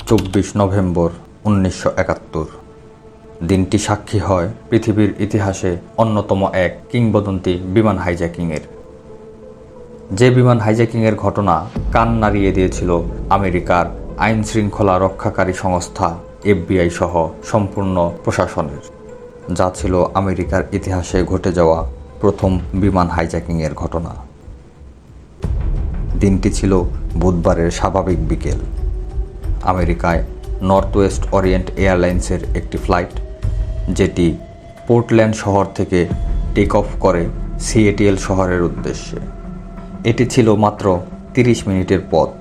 24 November 1971। দিনটি সাক্ষী হয় পৃথিবীর ইতিহাসে অন্যতম এক কিংবদন্তি বিমান হাইজ্যাকিংয়ের। যে বিমান হাইজ্যাকিংয়ের ঘটনা কান নাড়িয়ে দিয়েছিল আমেরিকার আইন শৃঙ্খলা রক্ষাকারী সংস্থা FBI সহ সম্পূর্ণ প্রশাসনের, যা ছিল আমেরিকার ইতিহাসে ঘটে যাওয়া প্রথম বিমান হাইজ্যাকিংয়ের ঘটনা। দিনটি ছিল বুধবারের স্বাভাবিক বিকেল। আমেরিকায় নর্থ ওয়েস্ট ওরিয়েন্ট এয়ারলাইন্সের একটি ফ্লাইট, যেটি পোর্টল্যান্ড শহর থেকে টেক অফ করে সিএটিএল শহরের উদ্দেশ্যে। এটি ছিল মাত্র 30 মিনিটের পথ।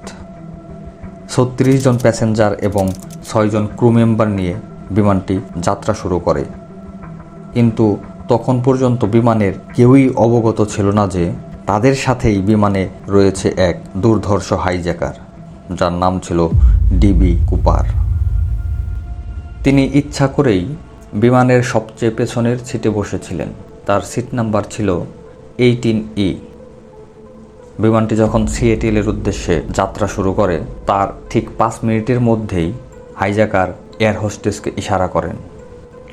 36 জন প্যাসেঞ্জার এবং 6 জন ক্রু মেম্বার নিয়ে বিমানটি যাত্রা শুরু করে। কিন্তু তখন পর্যন্ত বিমানের কেউই অবগত ছিল না যে তাদের সাথেই বিমানে রয়েছে এক দুর্ধর্ষ হাইজ্যাকার, যার নাম ছিল ডিবি কুপার। তিনি ইচ্ছা করেই বিমানের সবচেয়ে পেছনের সিটে বসেছিলেন। তার সিট নাম্বার ছিল 18E। বিমানটি যখন সিএটিএলের উদ্দেশ্যে যাত্রা শুরু করে, তার ঠিক 5 মিনিটের মধ্যেই হাইজ্যাকার এয়ার হোস্টেসকে ইশারা করেন।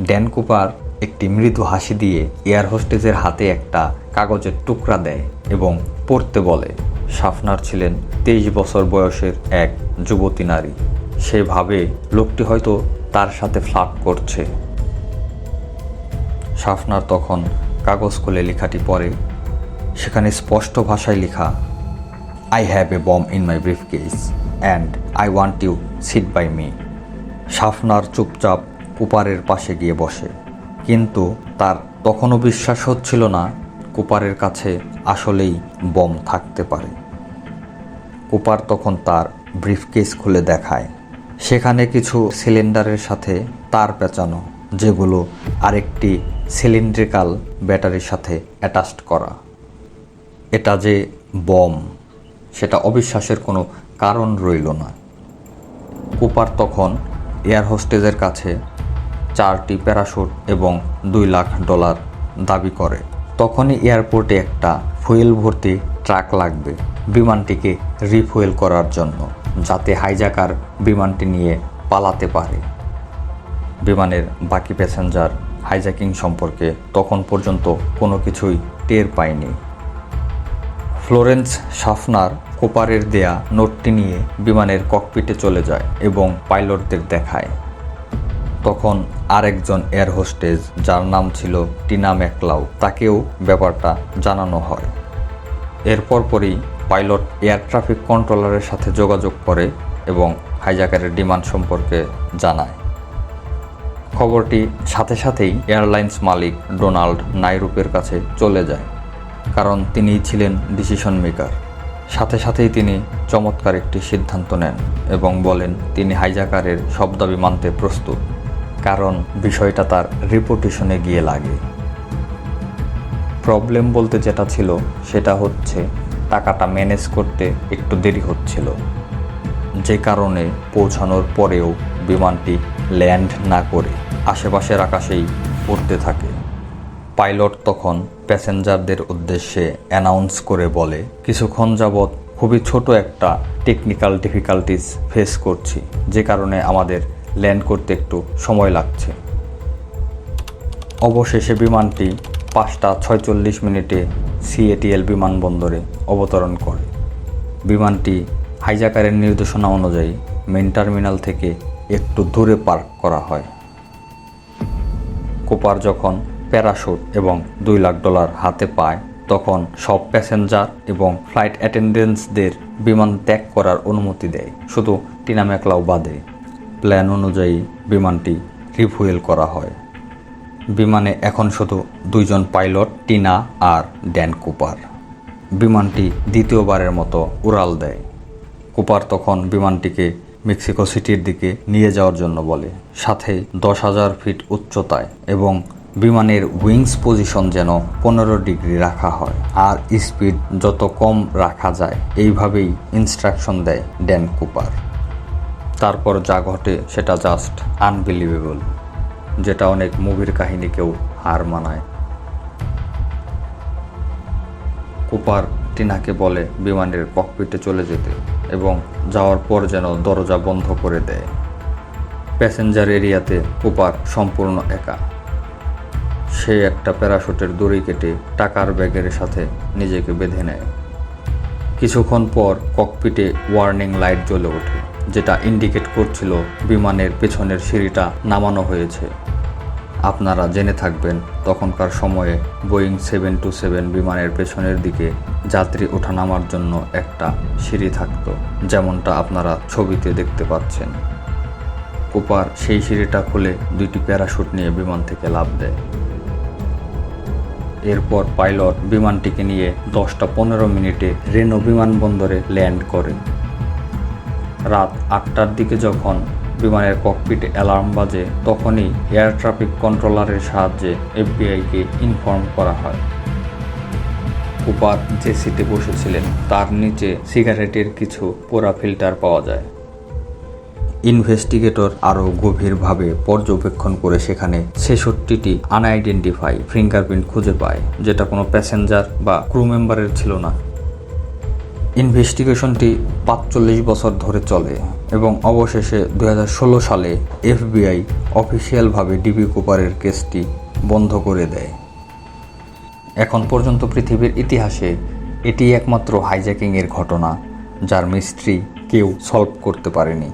ড্যান কুপার একটি মৃদু হাসি দিয়ে এয়ার হোস্টেসের হাতে একটা কাগজের টুকরা দেয় এবং পড়তে বলে। শাফনার ছিলেন 23 বছর বয়সের এক যুবতী নারী। সে ভাবে লোকটি হয়তো তার সাথে ফ্লার্ট করছে। শাফনার তখন কাগজ খুলে লেখাটি পড়ে। সেখানে স্পষ্ট ভাষায় লেখা, "I have a bomb in my briefcase and I want you sit by me." শাফনার চুপচাপ কুপারের পাশে গিয়ে বসে, কিন্তু তার তখনও বিশ্বাস হচ্ছিল না কুপারের কাছে আসলেই বম থাকতে পারে। কুপার তখন তার ব্রিফকেস খুলে দেখায়। সেখানে কিছু সিলিন্ডারের সাথে তার পেঁচানো, যেগুলো আরেকটি সিলিন্ড্রিক্যাল ব্যাটারির সাথে অ্যাটাচড করা। এটা যে বম, সেটা অবিশ্বাসের কোনো কারণ রইল না। কুপার তখন এয়ার হোস্টেজের কাছে 4টি প্যারাশুট এবং $2 লাখ দাবি করে। তখনই এয়ারপোর্টে একটা ফুয়েল ভর্তি ট্রাক লাগবে বিমানটিকে রিফুয়েল করার জন্য, যাতে হাইজ্যাকার বিমানটি নিয়ে পালাতে পারে। বিমানের বাকি প্যাসেঞ্জার হাইজ্যাকিং সম্পর্কে তখন পর্যন্ত কোনো কিছুই টের পায়নি। ফ্লোরেন্স শাফনার কুপারের দেয়া নোটটি নিয়ে বিমানের ককপিটে চলে যায় এবং পাইলটদের দেখায়। তখন আরেকজন এয়ার হোস্টেজ, যার নাম ছিল টিনা ম্যাকলাউ, তাকেও ব্যাপারটা জানানো হয়। এরপর পরই পাইলট এয়ার ট্রাফিক কন্ট্রোলারের সাথে যোগাযোগ করে এবং হাইজ্যাকারের ডিমান্ড সম্পর্কে জানায়। খবরটি সাথে সাথেই এয়ারলাইন্স মালিক ডোনাল্ড নাইরুপের কাছে চলে যায়, কারণ তিনিই ছিলেন ডিসিশন মেকার। সাথে সাথেই তিনি চমৎকার একটি সিদ্ধান্ত নেন এবং বলেন তিনি হাইজ্যাকারের সব দাবি মানতে প্রস্তুত, কারণ বিষয়টা তার রিপুটেশনে গিয়ে লাগে। প্রবলেম বলতে যেটা ছিল সেটা হচ্ছে টাকাটা ম্যানেজ করতে একটু দেরি হচ্ছিল, যে কারণে পৌঁছানোর পরেও বিমানটি ল্যান্ড না করে আশেপাশের আকাশেই উড়তে থাকে। পাইলট তখন প্যাসেঞ্জারদের উদ্দেশ্যে অ্যানাউন্স করে বলে, কিছুক্ষণ যাবৎ খুবই ছোট একটা টেকনিক্যাল ডিফিকাল্টিস ফেস করছি, যে কারণে আমাদের ল্যান্ড করতে একটু সময় লাগছে। অবশেষে বিমানটি 5:46 সিএটিএল বিমানবন্দরে অবতরণ করে। বিমানটি হাইজ্যাকারের নির্দেশনা অনুযায়ী মেন টার্মিনাল থেকে একটু দূরে পার্ক করা হয়। কুপার যখন প্যারাশুট এবং $2 লাখ হাতে পায়, তখন সব প্যাসেঞ্জার এবং ফ্লাইট অ্যাটেন্ডেন্টসদের বিমান ত্যাগ করার অনুমতি দেয়, শুধু টিনা ম্যাকলাউ বাদে। প্ল্যান অনুযায়ী বিমানটি রিফুয়েল করা হয়। বিমানে এখন শুধু 2 জন পাইলট, টিনা আর ড্যান কুপার। বিমানটি দ্বিতীয়বারের মতো উড়াল দেয়। কুপার তখন বিমানটিকে মেক্সিকো সিটির দিকে নিয়ে যাওয়ার জন্য বলে, সাথে 10,000 ফিট উচ্চতায়, এবং বিমানের উইংস পজিশন যেন 15 ডিগ্রি রাখা হয় আর স্পিড যত কম রাখা যায়, এইভাবেই ইনস্ট্রাকশন দেয় ড্যান কুপার। তারপর যা ঘটে সেটা জাস্ট আনবিলিভেবল, যেটা অনেক মুভির কাহিনীকেও হার মানায়। কুপার টিনাকে বলে বিমানের ককপিটে চলে যেতে এবং যাওয়ার পর যেন দরজা বন্ধ করে দেয়। প্যাসেঞ্জার এরিয়াতে কুপার সম্পূর্ণ একা। সে একটা প্যারাশুটের দড়ি কেটে টাকার ব্যাগের সাথে নিজেকে বেঁধে নেয়। কিছুক্ষণ পর ককপিটে ওয়ার্নিং লাইট জ্বলে ওঠে, যেটা ইন্ডিকেট করছিল বিমানের পেছনের সিঁড়িটা নামানো হয়েছে। আপনারা জেনে থাকবেন তখনকার সময়ে বোয়িং 727 বিমানের পেছনের দিকে যাত্রী ওঠানামার জন্য একটা সিঁড়ি থাকতো, যেমনটা আপনারা ছবিতে দেখতে পাচ্ছেন। কুপার সেই সিঁড়িটা খুলে 2টি প্যারাশুট নিয়ে বিমান থেকে লাফ দেয়। এরপর পাইলট বিমানটিকে নিয়ে 10টা 15 মিনিটে রেনো বিমানবন্দরে ল্যান্ড করে। রাত 8টার দিকে যখন বিমানের ককপিটে অ্যালার্ম বাজে, তখনই এয়ার ট্রাফিক কন্ট্রোলারের সাহায্যে এফবিআইকে ইনফর্ম করা হয়। কুপার যে সিটে বসেছিলেন তার নিচে সিগারেটের কিছু পোড়া ফিল্টার পাওয়া যায়। ইনভেস্টিগেটর আরও গভীরভাবে পর্যবেক্ষণ করে সেখানে 66টি আনআইডেন্টিফাই ফিঙ্গারপ্রিন্ট খুঁজে পায়, যেটা কোনো প্যাসেঞ্জার বা ক্রু মেম্বারের ছিল না। ইনভেস্টিগেশনটি 45 বছর ধরে চলে এবং অবশেষে 2016 সালে এফবিআই অফিসিয়ালভাবে ডিবি কুপারের কেসটি বন্ধ করে দেয়। এখন পর্যন্ত পৃথিবীর ইতিহাসে এটি একমাত্র হাইজ্যাকিংয়ের ঘটনা যার মিস্ট্রি কেউ সলভ করতে পারেনি।